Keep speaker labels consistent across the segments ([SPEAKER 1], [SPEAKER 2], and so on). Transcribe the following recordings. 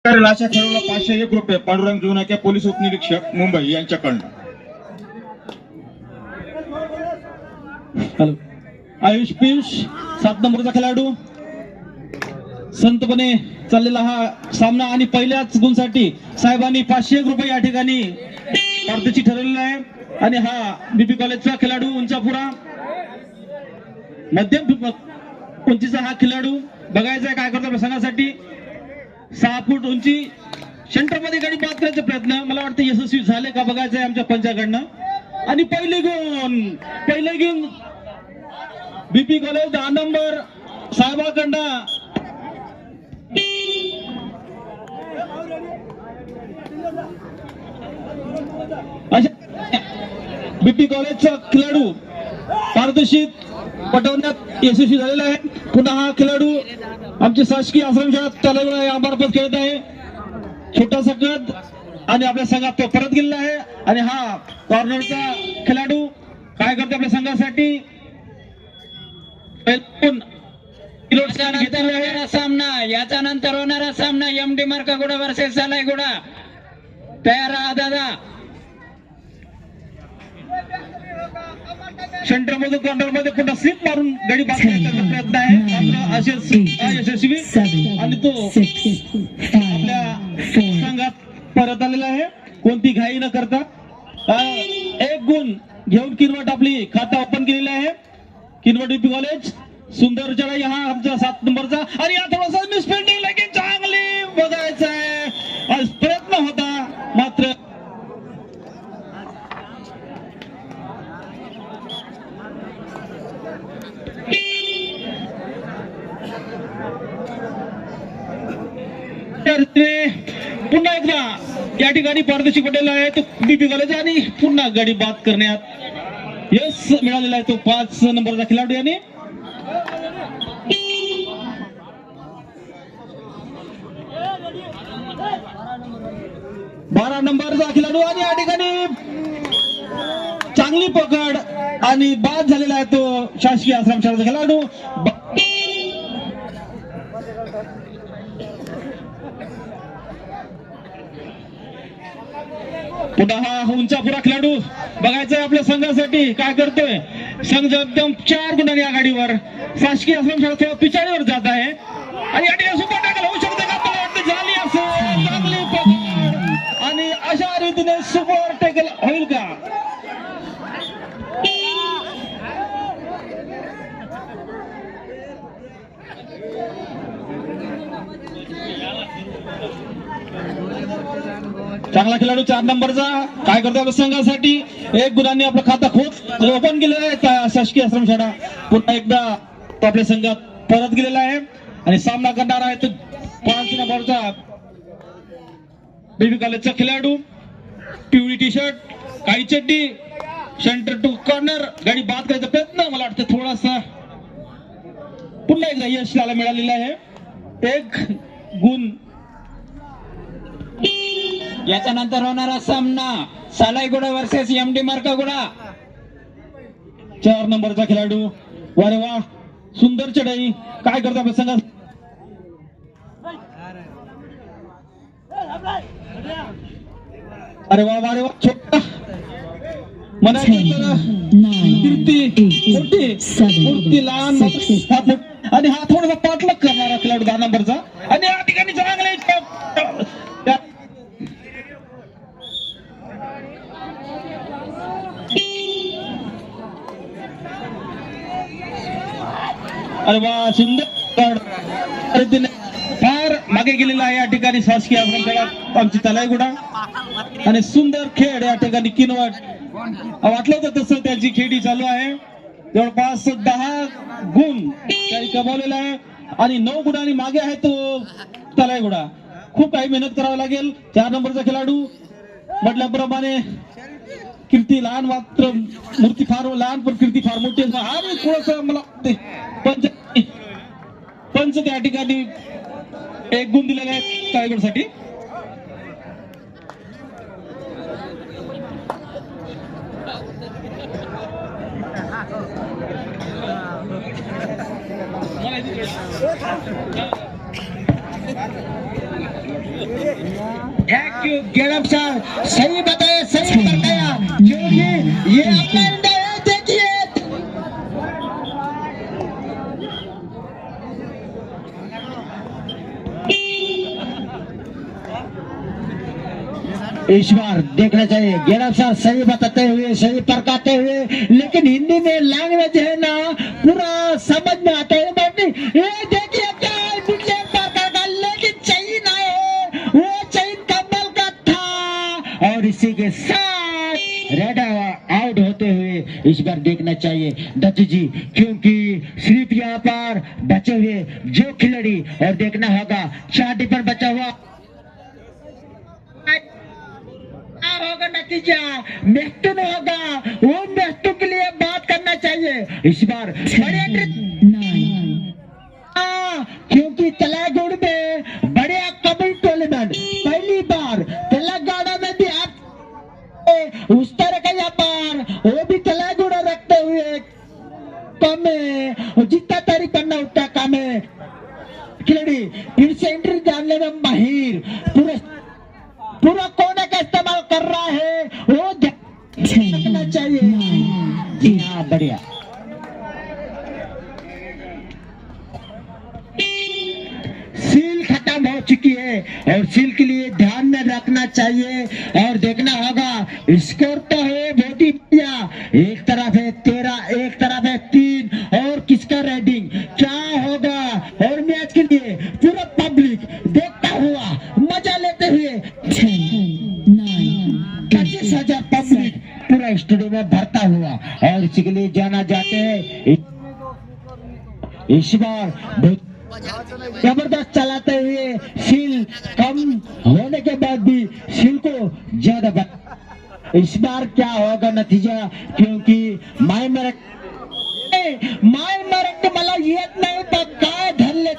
[SPEAKER 1] अशा खेळाडूला 501 रुपये पांडुरंग जुनाके पोलीस उपनिरीक्षक मुंबई यांच्याकडनं.
[SPEAKER 2] आयुष पियुष 7 नंबरचा खेळाडू संतपणे चाललेला हा सामना आणि पहिल्याच गुणसाठी साहेबांनी 501 रुपये या ठिकाणी पारदर्शी ठरवलेला आहे. आणि हा बीपी कॉलेजचा खेळाडू उंचापुरा मध्यम उंचीचा हा खेळाडू बघायचा काय करतो प्रसंगासाठी 6 फूट उंची सेंटर मध्ये गाडी बाद करायचा प्रयत्न मला वाटतं यशस्वी झाले का बघायचंय आमच्या पंचाकडनं. आणि पहिले गुण बीपी कॉलेज 10 नंबर साहेबाकडनं बीपी कॉलेजचा खेळाडू पारदर्शित पटवण्यात यशस्वी झालेला आहे. पुन्हा हा खेळाडू आमची शासकीय आश्रमशाळा तलावळा यामार्फत खेळत आहे. छोटासा कद आणि आपल्या संघात तो परत गेलेला आहे. आणि हा कॉर्नरचा खेळाडू काय करतो आपल्या संघासाठी
[SPEAKER 3] याचा नंतर होणारा सामना एमडी मार्कागुडा वर्सेस सालाईगुडा. तयार राहा दादा.
[SPEAKER 2] सेंटर मधून कॉर्नर मध्ये पुन्हा स्लिप मारून गाडी बाद करण्याचा प्रयत्न आहे यशस्वी. आणि तो आपल्या संघात परत आलेला आहे कोणती घाई न करता. 1 गुण घेऊन किनवट आपली खाता ओपन केलेला आहे. किनवट बीपी कॉलेज सुंदर चढाई हा आमचा 7 नंबरचा. आणि या थोडासा मिसफिल्डिंग लगेच चांगली बघायचं आहे प्रयत्न होता मात्र पुन्हा एकदा या ठिकाणी पारदर्शी पडलेला आहे तो बीपी कॉलेज आणि पुन्हा गाडी बाद करण्यात यश मिळालेला आहे तो 5 नंबरचा खेळाडू याने. बारा नंबरचा खेळाडू आणि या ठिकाणी चांगली पकड आणि बाद झालेला आहे तो शासकीय आश्रमशाळेचा खेळाडू. पुन्हा हा उंचापुरा खेळाडू बघायचंय आपल्या संघासाठी काय करतोय. संघ एकदम 4 गुणांनी आघाडीवर शासकीय आश्रमशाळा थोडा पिछाडीवर जात आहे. आणि या ठिकाणी सुपर टॅकल होऊ शकते का मला वाटतं झाली असेल चांगली पकड आणि अशा रीतीने सुपर टॅकल होईल का. चांगला खेळाडू 4 नंबरचा काय करतो आपल्या संघासाठी 1 गुणांनी आपलं खाता ओपन केलेलं आहे शासकीय आश्रमशाळा. पुन्हा एकदा तो आपल्या संघात परत गेलेला आहे आणि सामना करणार आहे तो 5 नंबरचा बीबी कॉलेजचा खेळाडू. पिवळी टी शर्ट काळी चड्डी सेंटर टू कॉर्नर गाडी बाद करायचा प्रयत्न मला वाटतं थोडासा पुन्हा एकदा यश त्याला मिळालेलं आहे. 1 गुण.
[SPEAKER 3] याच्या नंतर होणारा सामना सालाईगुडा वर्सेस एमडी मार्कागुडा.
[SPEAKER 2] 4 नंबरचा खेळाडू वारे वा सुंदर चढाई काय करतो आपल्या संघात. अरे वा वारे वा छोटा म्हणा मूर्ती लहान आणि हा थोडासा पाठलाग करणारा खेळाडू 10 नंबरचा. आणि या ठिकाणी चांगले अरे वा सुंदर फार मागे गेलेला आहे या ठिकाणी शासकीय आश्रमशाळा आमची तलाईगुडा. आणि सुंदर खेळ या ठिकाणी किनवट वाटलं होतं तसं त्याची खेळी चालू आहे. जवळपास 10 गुण त्यांनी कमावलेला आहे आणि 9 गुणांनी मागे आहे तो तलाईगुडा. खूप काही मेहनत करावी लागेल. 4 नंबरचा खेळाडू म्हटल्याप्रमाणे कीर्ती लहान मात्र मूर्ती फार लहान पण कीर्ती फार मोठी. हा मी थोडस मला पंच त्या ठिकाणी 1 गुण दिलेला आहे तलाईगुडासाठी.
[SPEAKER 4] गेड़प साहब सही बताया, सही बताया, क्योंकि ये अंपायर ने देखिए इस बार देखना चाहिए। गेड़प साहब सही बताते हुए, सही परखाते हुए, लेकिन हिंदी में लैंग्वेज है ना पूरा समझ में आता है। ये देखिए क्या है, बिल्ले का, लेकिन चैन आए, वो चैन कमल का था और इसी के साथ रेड आउट होते हुए इस बार देखना चाहिए दत्त जी, क्योंकि सिर्फ यहाँ पर बचे हुए जो खिलाड़ी और देखना होगा 4 डिपर बचा हुआ होगा नतीजा मेहतून होगा, वो मेहतू के लिए बात करना चाहिए इस बार क्योंकि तलागुड़ में बड़े कबड्डी टूर्नामेंट पहली बार तेलंगाना में भी आप उस तरह का व्यापार वो भी तलागुड़ रखते हुए कम है, जितना तारीफ करना उतना कम है। खिलाड़ी फिर से एंट्री डालने में माहिर, पूरा कोने का इस्तेमाल कर रहा है, वो देखना चाहिए। जी हाँ, बढ़िया। सील खत्म हो चुकी है और सील के लिए ध्यान में रखना चाहिए और देखना होगा स्कोर तो है बहुत ही बढ़िया, एक तरफ है 13, एक तरफ है 3 और किसका रेडिंग क्या होगा। और मैच के लिए पूरा पब्लिक देखता हुआ मजा लेते हुए 25,000 पब्लिक पूरा स्टेडियम में भरता हुआ और इसी के लिए जाना जाते हैं। इस बार बहुत जबरदस्त चलाते हुए सील कम होने के बाद भी सील को ज्यादा इस बार क्या होगा नतीजा, क्योंकि माय मरक मला येत नाही तर काय धरले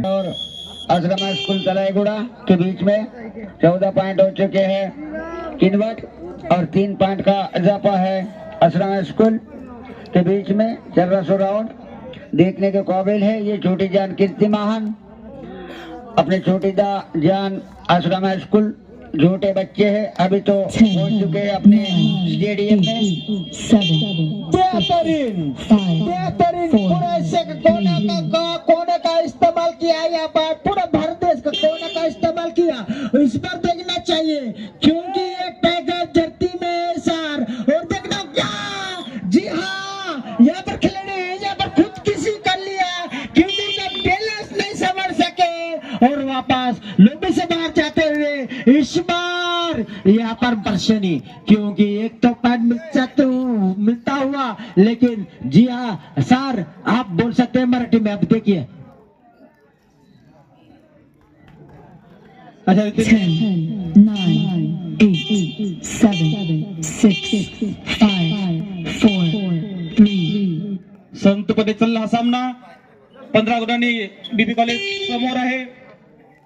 [SPEAKER 4] और आश्रम स्कूल तलाईगुड़ा के बीच में 14 पॉइंट हो चुके हैं किनवट और 3 पॉइंट का इजाफा है आश्रम स्कूल के बीच में। 1400 राउंड देखने के काबिल है। ये छोटी जान कीर्तिमान अपने छोटी जान आश्रम स्कूल छोटे बच्चे हैं, अभी तो पहुंच चुके हैं अपने स्टेडियम में। बेहतरीन पूरा ऐसे कोने का इस्तेमाल किया, यहाँ पर पूरा भारत देश का कोने का इस्तेमाल किया। इस पर देखना चाहिए क्योंकि ये पैकेज धरती में सार और देखना क्या, जी हाँ यहाँ पर खिलाड़ी यहाँ पर खुद किसी कर लिया क्योंकि बैलेंस नहीं समझ सके और वापस लोबी से बाहर जाते हुए इस बार यहाँ पर बर्शनी, क्योंकि एक तो पॉइंट मिलता हुआ, लेकिन जी हाँ सर आप बोल सकते हैं मराठी में। अब देखिए
[SPEAKER 2] अच्छा
[SPEAKER 5] 10, 9, 8, 7, 6, 5, 4, 3.
[SPEAKER 2] संतपणे चालला हा सामना 15 गुणांनी बीबी कॉलेज समोर आहे।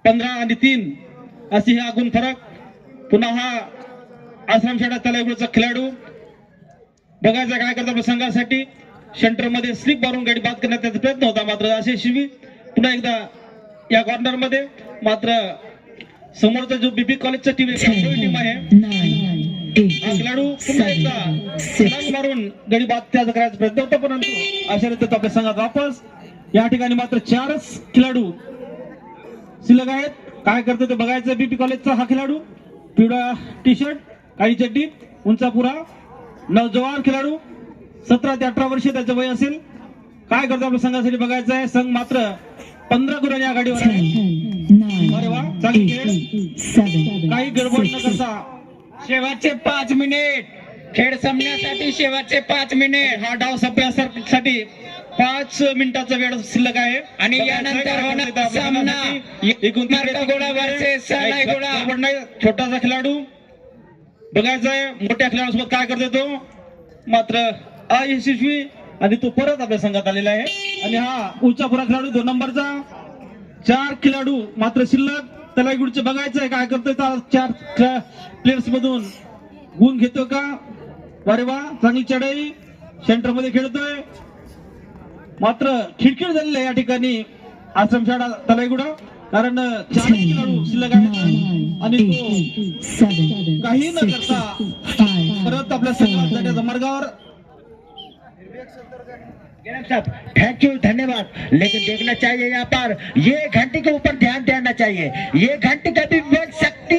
[SPEAKER 2] 15 आणि 3 अशी हा गुण फरक। पुन्हा हा आश्रमशाळा तलाईगुडचा खेळाडू बघायचा काय करता संघासाठी सेंटर मध्ये स्लिप मारून गाडी बाद करण्याचा प्रयत्न होता, मात्र यशस्वी पुन्हा एकदा या कॉर्नर मध्ये। मात्र समोरचा जो बीबी कॉलेजचा टीम आहे हा खेळाडू पुन्हा एकदा स्लिप मारून गाडी बाद करायचा प्रयत्न होता, परंतु अशा रीतीने आपल्या संघात वापस। या ठिकाणी मात्र 4च खेळाडू शिल्लक आहेत। काय करतो ते बघायचं। बीबी कॉलेजचा हा खेळाडू पिवळा टी शर्ट काळी चड्डी उंचापुरा नौजवान खेळाडू 17 ते 18 वर्ष त्याचं वय असेल। काय करतो आपल्या संघासाठी बघायचं आहे। संघ मात्र 15 गुणांनी आघाडीवर आहे। अरे वा, चांगली खेळ, काही गडबड न करता
[SPEAKER 3] शेवटचे 5 मिनिट खेळ संपण्यासाठी शेवटचे 5 मिनिट
[SPEAKER 2] हा डाव संपण्यासाठी 5 मिनिटाचा वेळ शिल्लक आहे
[SPEAKER 3] आणि यानंतर होणार सामना मार्कागुडा वर्सेस सलाईगुडा।
[SPEAKER 2] छोटासा खेळाडू बघायचा आहे मोठ्या खेळाडूसोबत काय करतो तो, मात्र अयशस्वी आणि तो परत आपल्या संघात आलेला आहे। आणि हा उंचापुरा खेळाडू 2 नंबरचा। 4 खेळाडू मात्र शिल्लक तलाईगुडचे बघायचं आहे काय करतोय। 4 प्लेयर्स मधून गुण घेतो का। अरे वा, चांगली चढाई सेंटर मध्ये खेळतोय, मात्र खिडखिड झालेली आहे या ठिकाणी आश्रमशाळा तलाईगुडा। कारण 4 खेळाडू शिल्लक आहेत आणि तो काही न करता परत आपल्या संघाच्या मार्गावर
[SPEAKER 4] थैंक यू, धन्यवाद। लेकिन देखना चाहिए यहाँ पर ये घंटी के ऊपर ध्यान देना चाहिए। ये घंटी कभी बच सकती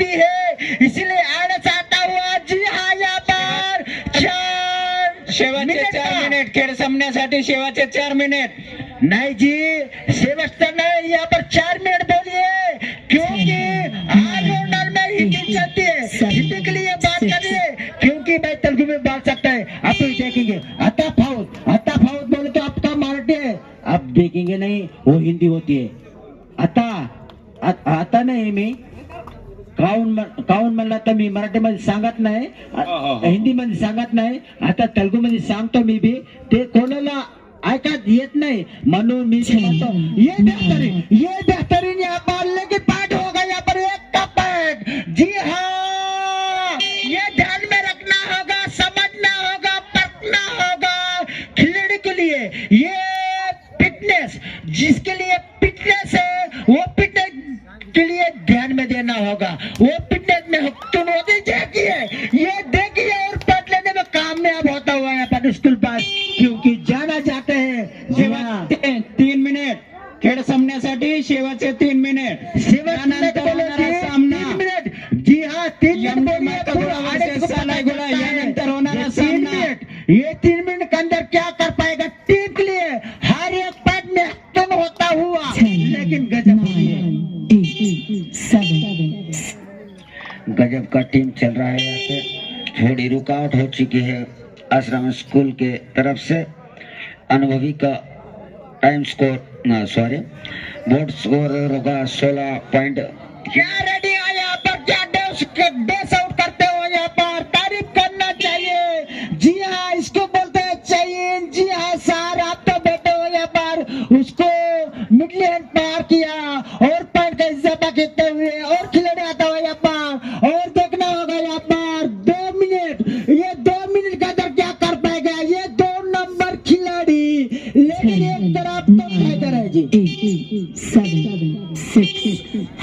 [SPEAKER 4] है, इसलिए आना चाहता हुआ। जी हाँ, यहाँ पर
[SPEAKER 3] शेवटचे 4 मिनिट खेळ संपण्यासाठी शेवटचे 4 मिनिट
[SPEAKER 4] नहीं जी, शेवटता नहीं, यहाँ पर 4 मिनट बोलिए, क्योंकि आयोडल में हिंदी चलती है। हिंदी के लिए बात करिए, क्योंकि मैं तेलुगु में बात सकता है। आप तो देखेंगे आता फाउत बोले तो आपका मराठी है, आप देखेंगे नहीं वो हिंदी होती है। आता नाही मी काऊन म्हणला तर मी मराठीमध्ये सांगत नाही, हिंदीमध्ये सांगत नाही, आता तेलुगुमध्ये सांगतो मी बी, ते कोणाला ऐकत येत नाही म्हणून मी म्हणतो ये बेहतरीन यहाँ पर लेकिन पाठ होगा, यहाँ पर 1 का पाठ। जी हाँ, ये ध्यान में रखना होगा, समझना होगा, परखना होगा। खिलाड़ी के लिए ये फिटनेस, जिसके लिए फिटनेस है वो फिटनेस के लिए ध्यान में देना होगा। वो फिटनेस में तुम देखिए और पढ़ लेने में कामयाब होता हुआ यहाँ पर स्कूल पास, क्योंकि जाना जाते हैं।
[SPEAKER 3] शेवटचे 3 मिनिट खेळ संपण्यासाठी शेवटचे 3 मिनिट
[SPEAKER 4] त्यानंतर होणारा सामना 3 मिनिट। जी हाँ, 3
[SPEAKER 3] यानंतर होणारा सामना।
[SPEAKER 4] ये 3 मिनट के अंदर क्या कर पाएगा टीम के लिए, हर एक पद में तुम होता हुआ, लेकिन गजब गजब का टीम चल रहा है। यहाँ पे थोड़ी रुकावट हो चुकी है आश्रम स्कूल के तरफ से। अनुभवी का टाइम स्कोर बोर्ड स्कोर होगा 16 पॉइंट। क्या रेडी है यहाँ पर, क्या डेस आउट करते हो, यहाँ पर तारीफ करना चाहिए। जी हाँ, इसको बोलते हैं चाहिए। जी हाँ सर, आप तो बैठे हो यहाँ पर, उसको मिडल हैंड पार किया और पॉइंट का इजाफा करते हुए और खिलाड़ी आता हुआ यहाँ पर। और देखना होगा यहाँ पर 2 मिनट, ये 2 मिनट के अंदर क्या कर पाएगा ये 2 नंबर खिलाड़ी। लेकिन एक तरफ तो फाइटर है जी।
[SPEAKER 5] 8, 7, 6,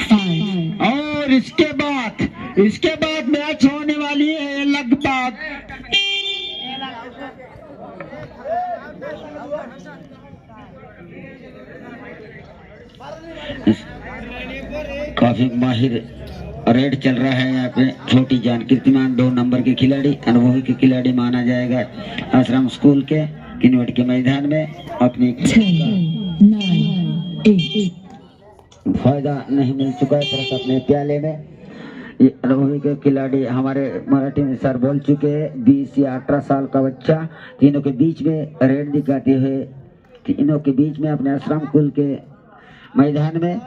[SPEAKER 5] 5
[SPEAKER 4] और इसके बाद मैच होने वाली है लगभग काफी माहिर रेड चल रहा है यहाँ पे। छोटी जान कीर्तिमान 2 नंबर के खिलाड़ी, अनुभवी के खिलाड़ी माना जाएगा आश्रम स्कूल के किनवट के मैदान में। अपनी
[SPEAKER 5] 10, 9, 8
[SPEAKER 4] फायदा नहीं मिल चुका है परंतु अपने प्याले में ये अनुभवी के खिलाड़ी हमारे मराठी में सर बोल चुके हैं। 20 या 18 साल का बच्चा तीनों के बीच में रेड दिखाते हुए, तीनों के बीच में अपने आश्रम स्कूल के मैदान में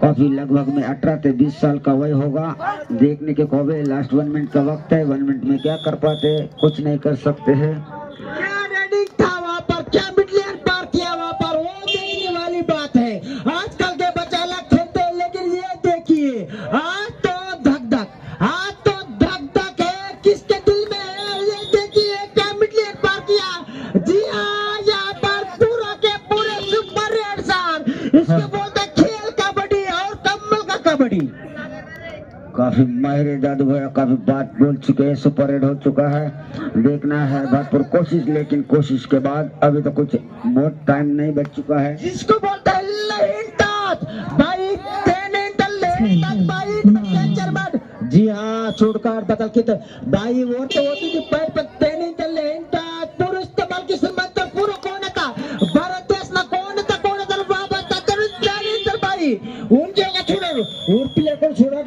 [SPEAKER 4] काफी लगभग में 18 से 20 साल का वय होगा। देखने के कौवे लास्ट 1 मिनट का वक्त है। 1 मिनट में क्या कर पाते, कुछ नहीं कर सकते हैं। क्या रेडिंग था वहाँ पर, क्या मिडलैंड पार किया वहाँ पर, वो देखने वाली बात है। आजकल के बच्चा अलग खेलते हैं, लेकिन ये देखिए आज तो धक है, किसके दिल में है ये देखिए। क्या मिडलैंड पार किया। जी हाँ, यहाँ पर पूरा के पूरे सुपर रेड सार, इसको बोलते हैं खेल कबड्डी और कम्बल का कबड्डी। काफी माहिर दादू भैया काफी बात बोल चुके हैं। सुपर रेड हो चुका है, देखना है भरपूर कोशिश, लेकिन कोशिश के बाद अभी तो कुछ बहुत टाइम नहीं बच चुका है। जिसको बोलते हैं जी हाँ, छोड़कर बदल के बाई वो तो होती थी पैर पर तेने चले पुरुष इस्तेमाल की संबंध पूरा कोण का भारत देश ना कोण तर बाबा बाई उन जगह छोड़ा और प्लेयर को छोड़ा